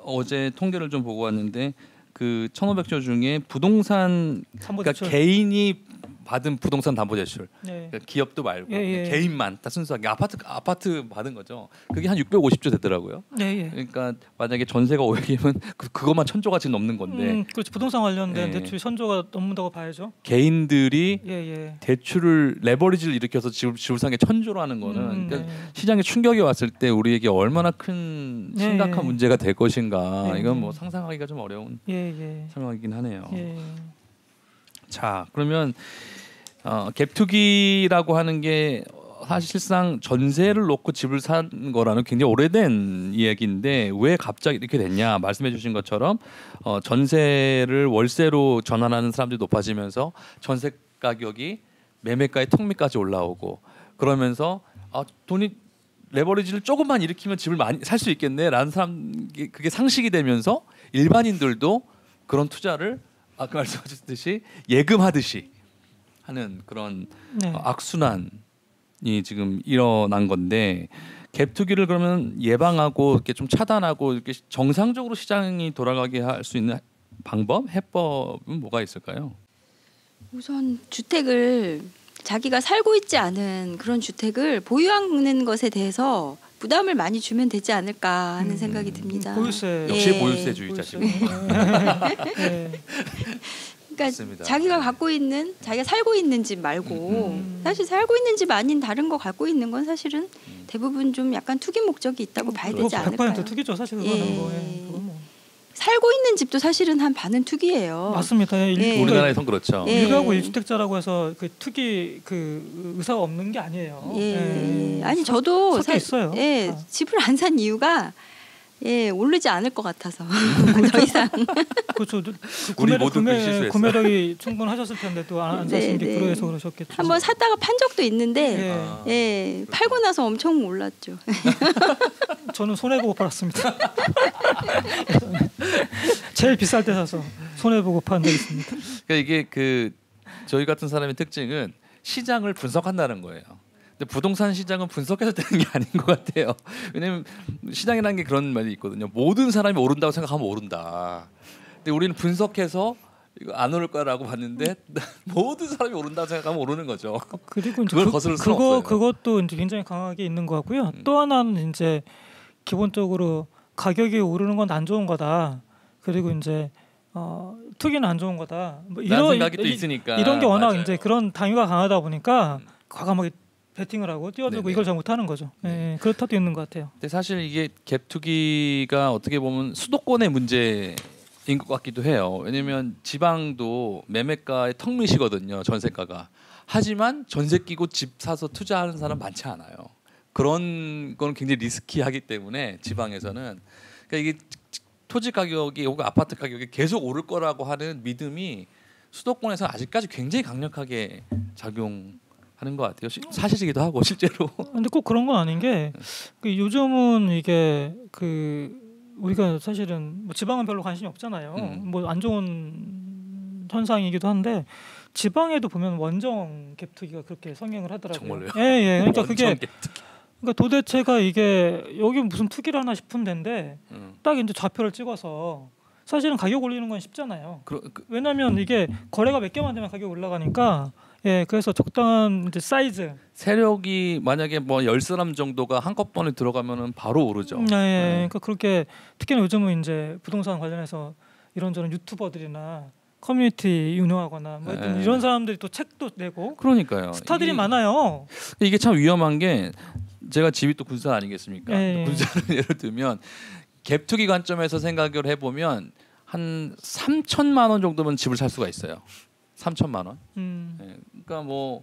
어제 통계를 좀 보고 왔는데 그 1,500조 중에 부동산 그러니까 개인이 받은 부동산 담보대출, 그러니까 기업도 말고 개인만 다 순수하게 아파트 받은 거죠. 그게 한 650조 되더라고요. 그러니까 만약에 전세가 500이면 그것만 1,000조가 지금 넘는 건데. 그렇지. 부동산 관련된 대출이 1,000조가 넘는다고 봐야죠. 개인들이 대출을 레버리지를 일으켜서 집을 산 게 1,000조로 하는 거는 그러니까 시장에 충격이 왔을 때 우리에게 얼마나 큰 심각한 문제가 될 것인가. 이건 뭐 상상하기가 좀 어려운 상황이긴 하네요. 자, 그러면 갭투기라고 하는 게 사실상 전세를 놓고 집을 산 거라는 굉장히 오래된 이야기인데 왜 갑자기 이렇게 됐냐 말씀해 주신 것처럼 전세를 월세로 전환하는 사람들이 높아지면서 전세 가격이 매매가의 턱밑까지 올라오고 그러면서 돈이 레버리지를 조금만 일으키면 집을 많이 살 수 있겠네라는 그게 상식이 되면서 일반인들도 그런 투자를 아까 말씀하셨듯이 예금하듯이 하는 그런 악순환이 지금 일어난 건데 갭투기를 그러면 예방하고 이렇게 좀 차단하고 이렇게 정상적으로 시장이 돌아가게 할 수 있는 방법, 해법은 뭐가 있을까요? 우선 주택을 자기가 살고 있지 않은 그런 주택을 보유하는 것에 대해서 부담을 많이 주면 되지 않을까 하는 생각이 듭니다. 보유세 역시 보유세주의자 지금. 그러니까 맞습니다. 자기가 갖고 있는 자기가 살고 있는 집 말고 사실 살고 있는 집 아닌 다른 거 갖고 있는 건 사실은 대부분 좀 약간 투기 목적이 있다고 봐야 되지 않을까요? 100% 투기죠 사실 그거는 살고 있는 집도 사실은 한 반은 투기예요. 맞습니다. 우리나라에선 그렇죠. 일가구 1주택자라고 해서 그 투기 그 의사가 없는 게 아니에요. 아니 저도 있어요. 집을 안 산 이유가 예, 오르지 않을 것 같아서 더 이상. 그렇죠. 그 우리 모두 그 실수했어요. 구매력이 충분하셨을 텐데 또 안 사신 게 그러해서 그러셨겠죠. 한번 샀다가 판 적도 있는데 예, 팔고 나서 엄청 올랐죠. 저는 손해 보고 팔았습니다. 제일 비쌀 때 사서 손해 보고 판 적이 있습니다. 그러니까 이게 그 저희 같은 사람의 특징은 시장을 분석한다는 거예요. 근데 부동산 시장은 분석해서 되는 게 아닌 것 같아요. 왜냐면 시장이라는 게 그런 말이 있거든요. 모든 사람이 오른다고 생각하면 오른다. 근데 우리는 분석해서 이거 안 오를 거라고 봤는데 모든 사람이 오른다고 생각하면 오르는 거죠. 그리고 이제 그걸 거스를 수는 없어요. 그것도 이제 굉장히 강하게 있는 것 같고요. 또 하나는 이제 기본적으로 가격이 오르는 건 안 좋은 거다. 그리고 이제 투기는 안 좋은 거다. 뭐 이런 생각이 또 있으니까 이런 게 워낙 맞아요. 이제 그런 당위가 강하다 보니까 과감하게 베팅을 하고 뛰어들고 네네. 이걸 잘 못하는 거죠. 예, 그렇다도 있는 것 같아요. 근데 사실 이게 갭 투기가 어떻게 보면 수도권의 문제인 것 같기도 해요. 왜냐면 지방도 매매가의 턱밑이거든요. 전세가가. 하지만 전세 끼고 집 사서 투자하는 사람 많지 않아요. 그런 건 굉장히 리스키하기 때문에 지방에서는 그러니까 이게 토지 가격이 혹은 아파트 가격이 계속 오를 거라고 하는 믿음이 수도권에서 아직까지 굉장히 강력하게 작용하는 것 같아요. 사실이기도 하고 실제로. 근데 꼭 그런 건 아닌 게 요즘은 이게 우리가 사실은 뭐 지방은 별로 관심이 없잖아요. 뭐 안 좋은 현상이기도 한데 지방에도 보면 원정 갭 투기가 그렇게 성행을 하더라고요. 정말로요? 예. 그러니까 그게 갭 투기. 그러니까 도대체가 이게 여기 무슨 투기를 하나 싶은 데인데 딱 이제 좌표를 찍어서 사실은 가격 올리는 건 쉽잖아요. 왜냐하면 이게 거래가 몇 개만 되면 가격 올라가니까 예, 그래서 적당한 이제 사이즈 세력이 만약에 뭐 10사람 정도가 한꺼번에 들어가면은 바로 오르죠. 네. 그러니까 그렇게 특히나 요즘은 이제 부동산 관련해서 이런저런 유튜버들이나 커뮤니티 운영하거나 뭐 하여튼 이런 사람들이 또 책도 내고 그러니까요. 스타들이 많아요. 이게 참 위험한 게 제가 집이 또 군산 아니겠습니까? 예. 군산을 예를 들면 갭 투기 관점에서 생각을 해보면 한 3천만 원 정도면 집을 살 수가 있어요. 3천만 원. 예, 그러니까 뭐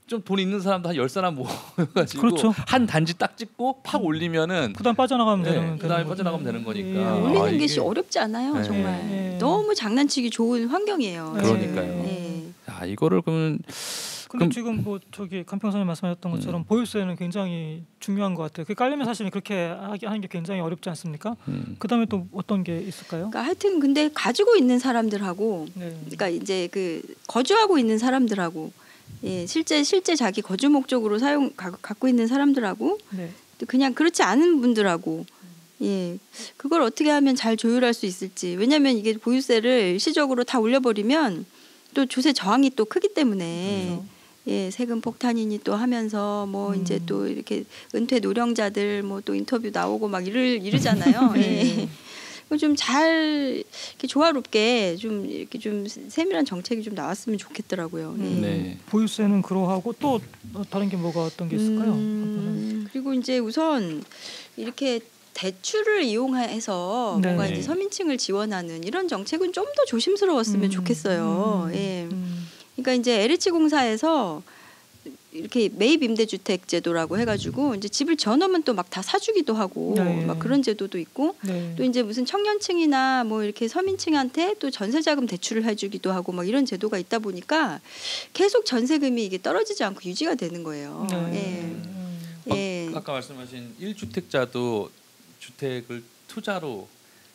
좀 돈 있는 사람도 한 10사람 모아가지고 그렇죠. 한 단지 딱 찍고 팍 올리면은 그다음 빠져나가면 되는 그다음에 빠져나가면 되는 거니까. 올리는 게 어렵지 않아요. 정말 예. 너무 장난치기 좋은 환경이에요. 그러니까요. 예. 야, 이거를 그러면 근데 지금 뭐 저기 간평선생님 말씀하셨던 것처럼 보유세는 굉장히 중요한 것 같아요. 그 깔려면 사실 그렇게 하는 게 굉장히 어렵지 않습니까? 그다음에 또 어떤 게 있을까요? 그러니까 하여튼 근데 가지고 있는 사람들하고 그러니까 이제 그 거주하고 있는 사람들하고 예, 실제 자기 거주 목적으로 갖고 있는 사람들하고 또 그냥 그렇지 않은 분들하고 예, 그걸 어떻게 하면 잘 조율할 수 있을지. 왜냐하면 이게 보유세를 일시적으로 다 올려버리면 또 조세 저항이 또 크기 때문에 예, 세금 폭탄이니 또 하면서 뭐 이제 또 이렇게 은퇴 노령자들 뭐 또 인터뷰 나오고 막 이러잖아요. 예. 좀 잘 이렇게 조화롭게 좀 이렇게 좀 세밀한 정책이 좀 나왔으면 좋겠더라고요. 네. 보유세는 그러하고 또 다른 게 뭐가 어떤 게 있을까요? 그리고 이제 우선 이렇게 대출을 이용해서 뭔가 이제 서민층을 지원하는 이런 정책은 좀 더 조심스러웠으면 좋겠어요. 예. 그러니까 이제 LH 공사에서 이렇게 매입 임대주택 제도라고 해가지고 이제 집을 지어놓으면 또 막 다 사주기도 하고 막 그런 제도도 있고 또 이제 무슨 청년층이나 뭐 이렇게 서민층한테 또 전세자금 대출을 해주기도 하고 막 이런 제도가 있다 보니까 계속 전세금이 이게 떨어지지 않고 유지가 되는 거예요. 예. 아까 말씀하신 1주택자도 주택을 투자로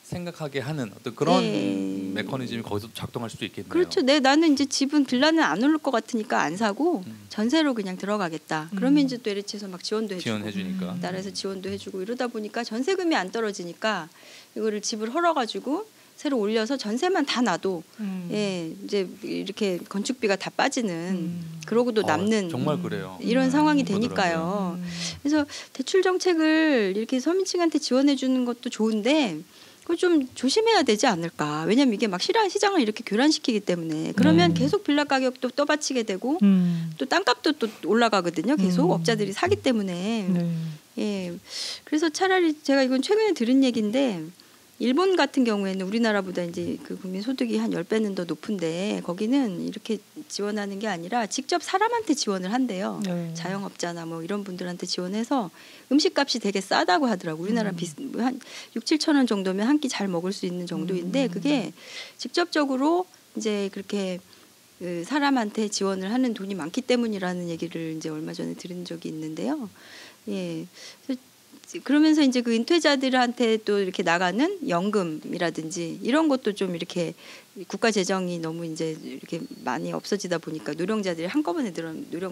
생각하게 하는 어떤 그런 메커니즘이 거기서 작동할 수도 있겠네요. 그렇죠. 나는 이제 집은 빌라는 안 오를 것 같으니까 안 사고 전세로 그냥 들어가겠다. 그러면 이제 또 LH에서 막 지원도 해주고 지원해주니까 나라에서 지원도 해주고 이러다 보니까 전세금이 안 떨어지니까 이거를 집을 헐어가지고 새로 올려서 전세만 다 놔도 예, 이제 이렇게 건축비가 다 빠지는 그러고도 남는 정말 그래요. 이런 상황이 되니까요. 그래서 대출 정책을 이렇게 서민층한테 지원해 주는 것도 좋은데 그걸 좀 조심해야 되지 않을까. 왜냐하면 이게 막 시장을 이렇게 교란시키기 때문에 그러면 계속 빌라 가격도 떠받치게 되고 또 땅값도 또 올라가거든요. 계속 업자들이 사기 때문에. 예. 그래서 차라리 제가 이건 최근에 들은 얘기인데 일본 같은 경우에는 우리나라보다 이제 그 국민 소득이 한 10배는 더 높은데 거기는 이렇게 지원하는 게 아니라 직접 사람한테 지원을 한대요. 네. 자영업자나 뭐 이런 분들한테 지원해서 음식값이 되게 싸다고 하더라고. 우리나라 한 6, 7천 원 정도면 한 끼 잘 먹을 수 있는 정도인데 그게 직접적으로 이제 그렇게 그 사람한테 지원을 하는 돈이 많기 때문이라는 얘기를 이제 얼마 전에 들은 적이 있는데요. 예. 그러면서 이제 그 은퇴자들한테 또 이렇게 나가는 연금이라든지 이런 것도 좀 이렇게 국가 재정이 너무 이제 이렇게 많이 없어지다 보니까 노령자들이 한꺼번에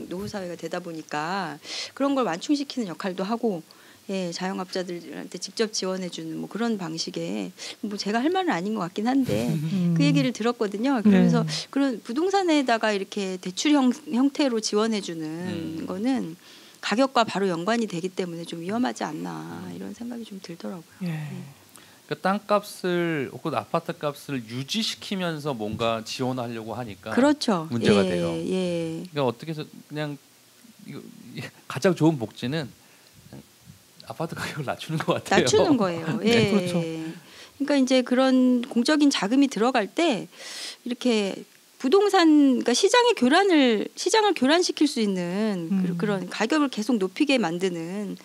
노후 사회가 되다 보니까 그런 걸 완충시키는 역할도 하고 예, 자영업자들한테 직접 지원해주는 뭐 그런 방식의 뭐 제가 할 말은 아닌 것 같긴 한데 그 얘기를 들었거든요. 그러면서 그런 부동산에다가 이렇게 대출 형태로 지원해주는 거는 가격과 바로 연관이 되기 때문에 좀 위험하지 않나 이런 생각이 좀 들더라고요. 예. 그러니까 땅값을 혹은 아파트값을 유지시키면서 뭔가 지원하려고 하니까 그렇죠. 문제가 예, 돼요. 예. 그러니까 어떻게 해서 그냥 이거 가장 좋은 복지는 그냥 아파트 가격을 낮추는 것 같아요. 낮추는 거예요. 예. 네, 그렇죠. 그러니까 이제 그런 공적인 자금이 들어갈 때 이렇게 부동산 그러니까 시장을 교란시킬 수 있는 그런 가격을 계속 높이게 만드는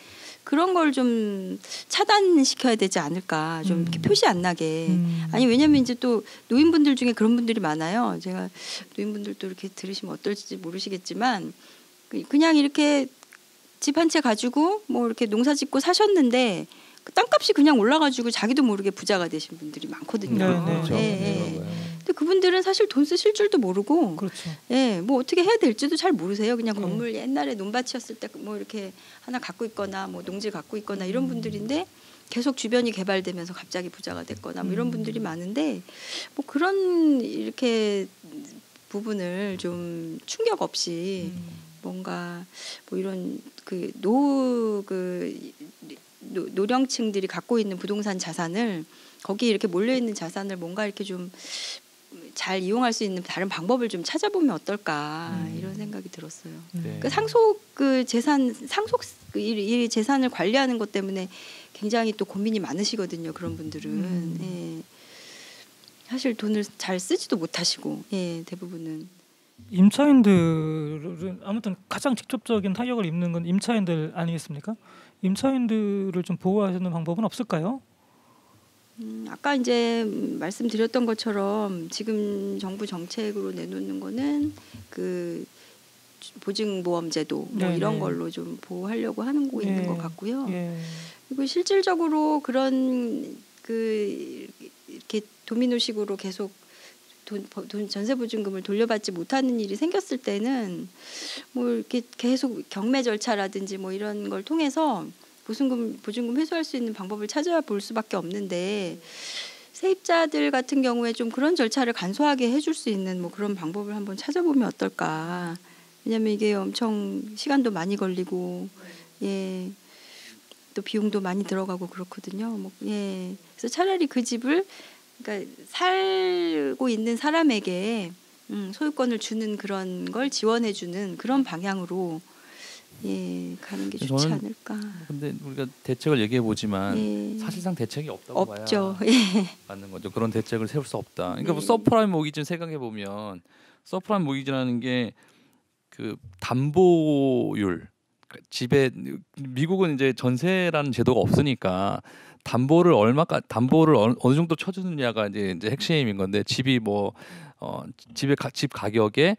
그런 걸 좀 차단시켜야 되지 않을까 좀 이렇게 표시 안 나게 아니 왜냐하면 이제 또 노인분들 중에 그런 분들이 많아요. 제가 노인분들도 이렇게 들으시면 어떨지 모르시겠지만 그냥 이렇게 집 한 채 가지고 뭐 이렇게 농사 짓고 사셨는데 그 땅값이 그냥 올라가지고 자기도 모르게 부자가 되신 분들이 많거든요. 그렇죠. 근데 그분들은 사실 돈 쓰실 줄도 모르고, 그렇죠. 예, 뭐 어떻게 해야 될지도 잘 모르세요. 그냥 건물 옛날에 논밭이었을 때 뭐 이렇게 하나 갖고 있거나 뭐 농지 갖고 있거나 이런 분들인데 계속 주변이 개발되면서 갑자기 부자가 됐거나 뭐 이런 분들이 많은데 뭐 그런 이렇게 부분을 좀 충격 없이 뭔가 뭐 이런 노령층들이 갖고 있는 부동산 자산을 거기 이렇게 몰려 있는 자산을 뭔가 이렇게 좀 잘 이용할 수 있는 다른 방법을 좀 찾아보면 어떨까 이런 생각이 들었어요. 네. 그 이 재산을 관리하는 것 때문에 굉장히 또 고민이 많으시거든요. 그런 분들은 예. 사실 돈을 잘 쓰지도 못하시고 예, 대부분은. 임차인들은 아무튼 가장 직접적인 타격을 입는 건 임차인들 아니겠습니까? 임차인들을 좀 보호하시는 방법은 없을까요? 아까 이제 말씀드렸던 것처럼 지금 정부 정책으로 내놓는 거는 그 보증보험제도 뭐 이런 걸로 좀 보호하려고 하는 거 있는 것 같고요. 그리고 실질적으로 그런 이렇게 도미노식으로 계속 돈 전세 보증금을 돌려받지 못하는 일이 생겼을 때는 뭐 이렇게 계속 경매 절차라든지 뭐 이런 걸 통해서 보증금 회수할 수 있는 방법을 찾아볼 수밖에 없는데 세입자들 같은 경우에 좀 그런 절차를 간소하게 해줄 수 있는 뭐 그런 방법을 한번 찾아보면 어떨까. 왜냐하면 이게 엄청 시간도 많이 걸리고 예, 또 비용도 많이 들어가고 그렇거든요. 뭐, 예, 그래서 차라리 그 집을 그러니까 살고 있는 사람에게 소유권을 주는 그런 걸 지원해주는 그런 방향으로 예, 가는 게 좋지 않을까. 근데 우리가 대책을 얘기해 보지만 예. 사실상 대책이 없다고 없죠. 봐야 예. 맞는 거죠. 그런 대책을 세울 수 없다. 그러니까 뭐 서프라임 모기지 생각해 보면 서프라임 모기지라는 게 그 담보율 집에 미국은 이제 전세라는 제도가 없으니까 담보를 어느 정도 쳐주느냐가 이제 핵심인 건데 집이 뭐 집 가격에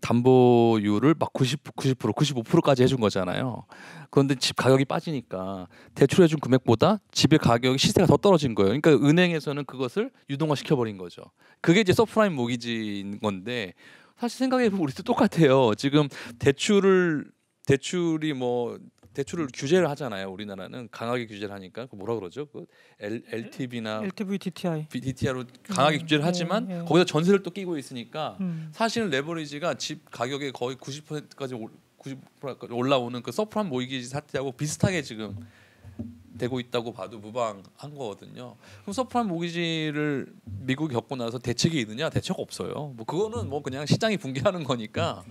담보율을 막 90%, 95%까지 해준 거잖아요. 그런데 집 가격이 빠지니까 대출해준 금액보다 집의 가격 시세가 더 떨어진 거예요. 그러니까 은행에서는 그것을 유동화 시켜버린 거죠. 그게 이제 서프라임 모기지인 건데 사실 생각해보면 우리도 똑같아요. 지금 대출을 규제를 하잖아요. 우리나라는 강하게 규제를 하니까 그 뭐라 그러죠? 그 LTV나 LTV, DTI. DTI로 강하게 규제를 하지만 거기다 전세를 또 끼고 있으니까 사실은 레버리지가 집 가격의 거의 90%까지 올라오는 그 서프라임 모기지 사태하고 비슷하게 지금 되고 있다고 봐도 무방한 거거든요. 그럼 서프라임 모기지를 미국이 겪고 나서 대책이 있느냐? 대책 없어요. 뭐 그거는 뭐 그냥 시장이 붕괴하는 거니까.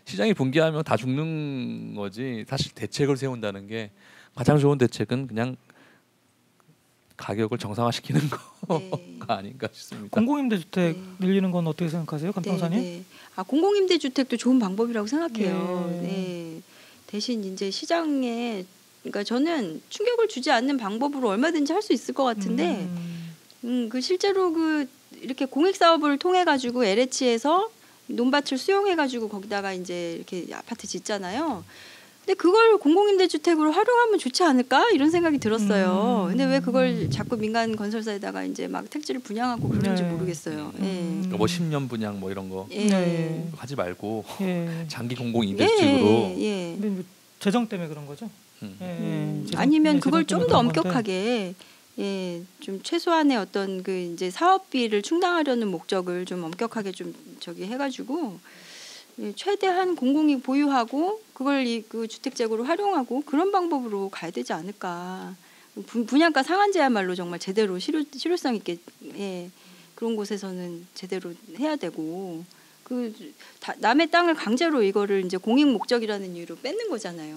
시장이 붕괴하면 다 죽는 거지. 사실 대책을 세운다는 게 가장 좋은 대책은 그냥 가격을 정상화시키는 거가 네. 아닌가 싶습니다. 공공임대주택 네. 늘리는 건 어떻게 생각하세요, 강 변호사님? 네. 아, 공공임대주택도 좋은 방법이라고 생각해요. 네. 네. 대신 이제 시장에 그러니까 저는 충격을 주지 않는 방법으로 얼마든지 할 수 있을 것 같은데 그 실제로 그 이렇게 공익 사업을 통해 가지고 LH에서 논밭을 수용해 가지고 거기다가 이제 이렇게 아파트 짓잖아요. 근데 그걸 공공임대주택으로 활용하면 좋지 않을까 이런 생각이 들었어요. 근데 왜 그걸 자꾸 민간 건설사에다가 이제 막 택지를 분양하고 그러는지 네. 모르겠어요. 예. 그러니까 뭐 10년 분양 뭐 이런 거 예. 네. 하지 말고 예. 장기 공공임대주택으로 예. 근데 뭐 재정 때문에 그런 거죠? 재정- 아니면 예, 그걸 재정 좀 때문에 더 그런 건데. 엄격하게 좀 최소한의 어떤 그 이제 사업비를 충당하려는 목적을 좀 엄격하게 좀 저기 해가지고 최대한 공공이 보유하고 그걸 그 주택재고로 활용하고 그런 방법으로 가야 되지 않을까. 분양가 상한제야말로 정말 제대로 실효성 있게 그런 곳에서는 제대로 해야 되고 남의 땅을 강제로 이거를 이제 공익 목적이라는 이유로 뺏는 거잖아요.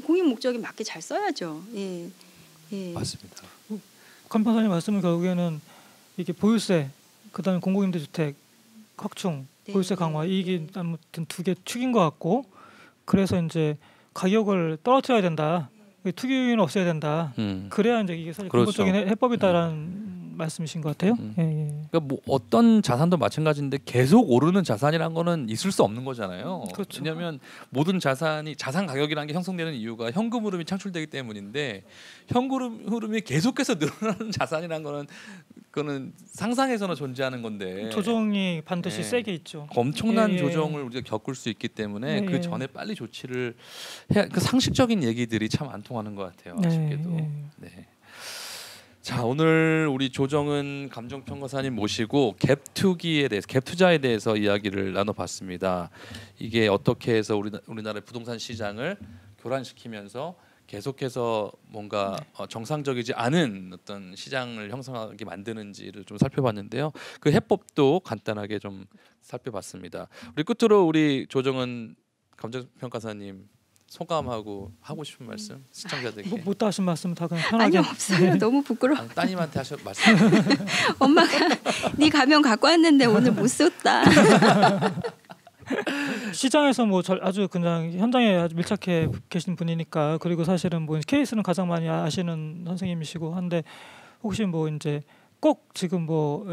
공익 목적에 맞게 잘 써야죠. 예. 맞습니다. 강 변호사님 말씀은 결국에는 이게 보유세, 그다음에 공공임대주택 확충, 네. 보유세 강화 이게 아무튼 두 개 축인 것 같고 그래서 이제 가격을 떨어뜨려야 된다, 투기율은 없애야 된다. 그래야 이제 이게 사실 그렇죠. 근본적인 해법이다라는 말씀이신 것 같아요. 예. 그러니까 뭐 어떤 자산도 마찬가지인데 계속 오르는 자산이란 거는 있을 수 없는 거잖아요. 그렇죠. 왜냐하면 모든 자산 가격이라는 게 형성되는 이유가 현금 흐름이 창출되기 때문인데 현금 흐름이 계속해서 늘어나는 자산이란 거는 그거는 상상에서나 존재하는 건데 조정이 반드시 예. 세게 있죠. 엄청난 예. 조정을 우리가 겪을 수 있기 때문에 예. 그 전에 빨리 조치를 해야 그 상식적인 얘기들이 참 안 통하는 것 같아요. 아쉽게도. 네. 자, 오늘 우리 조정은 감정평가사님 모시고 갭 투자에 대해서 이야기를 나눠봤습니다. 이게 어떻게 해서 우리나라의 부동산 시장을 교란시키면서 계속해서 뭔가 정상적이지 않은 어떤 시장을 형성하게 만드는지를 좀 살펴봤는데요. 그 해법도 간단하게 좀 살펴봤습니다. 우리 끝으로 우리 조정은 감정평가사님 소감하고 하고 싶은 말씀 시청자들께. 못다 하신 말씀 다 그냥 편하게. 아니요, 없어요. 너무 부끄러워. 아니, 따님한테 하셔 말씀. 엄마가 네 가면 갖고 왔는데 오늘 못 썼다. 시장에서 뭐 아주 그냥 현장에 아주 밀착해 계신 분이니까, 그리고 사실은 뭐 케이스는 가장 많이 아시는 선생님이시고 한데 혹시 뭐 이제 꼭 지금 뭐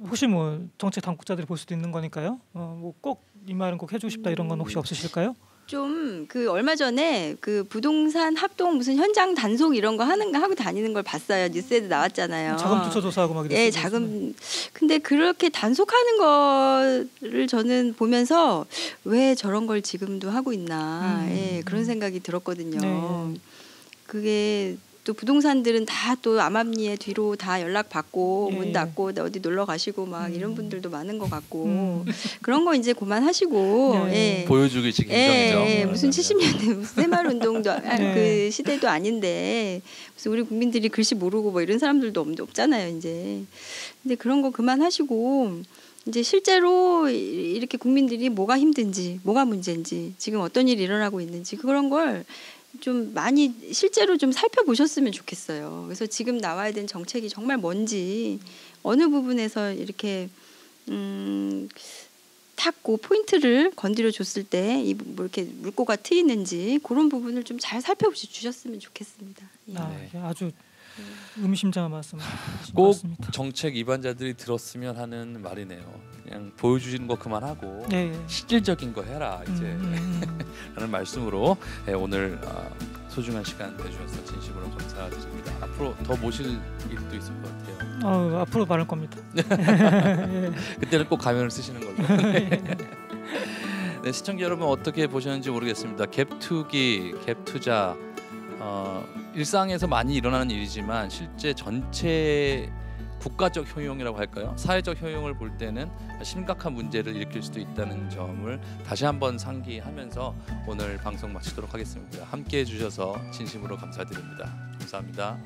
혹시 뭐 정책 당국자들이 볼 수도 있는 거니까요. 뭐 꼭 이 말은 꼭 해주고 싶다 이런 건 혹시 없으실까요? 좀 그 얼마 전에 그 부동산 합동 무슨 현장 단속 이런 거 하고 다니는 걸 봤어요. 뉴스에도 나왔잖아요. 자금 투자 조사하고 막 이랬어요. 예, 자금. 근데 그렇게 단속하는 거를 저는 보면서 왜 저런 걸 지금도 하고 있나, 그런 생각이 들었거든요. 네. 그게 또 부동산들은 다 또 암암리에 뒤로 다 연락 받고 예. 문 닫고 어디 놀러 가시고 막 이런 분들도 많은 것 같고 그런 거 이제 그만하시고 네. 예. 보여주기 직행정이죠. 무슨 70년대 무슨 새마을 운동도 그 시대도 아닌데 무슨 우리 국민들이 글씨 모르고 뭐 이런 사람들도 없잖아요 이제. 근데 그런 거 그만하시고 이제 실제로 이렇게 국민들이 뭐가 힘든지 뭐가 문제인지 지금 어떤 일이 일어나고 있는지 그런 걸 좀 많이 실제로 좀 살펴보셨으면 좋겠어요. 그래서 지금 나와야 되는 정책이 정말 뭔지 어느 부분에서 이렇게 탁 그 포인트를 건드려 줬을 때 뭐 이렇게 물꼬가 트이는지 그런 부분을 좀 잘 살펴주셨으면 좋겠습니다. 예. 아주 의미심장한 말씀. 꼭 맞습니다. 정책 위반자들이 들었으면 하는 말이네요. 그냥 보여주시는 거 그만하고 예. 실질적인 거 해라 이제 라는 말씀으로 오늘 소중한 시간 내주셔서 진심으로 감사드립니다. 앞으로 더 모실 일도 있을 것 같아요. 앞으로 바랄 겁니다. 그때는 꼭 가면을 쓰시는 걸로. 네, 시청자 여러분 어떻게 보셨는지 모르겠습니다. 갭투기, 갭투자 일상에서 많이 일어나는 일이지만 실제 전체 국가적 효용이라고 할까요? 사회적 효용을 볼 때는 심각한 문제를 일으킬 수도 있다는 점을 다시 한번 상기하면서 오늘 방송 마치도록 하겠습니다. 함께해 주셔서 진심으로 감사드립니다. 감사합니다.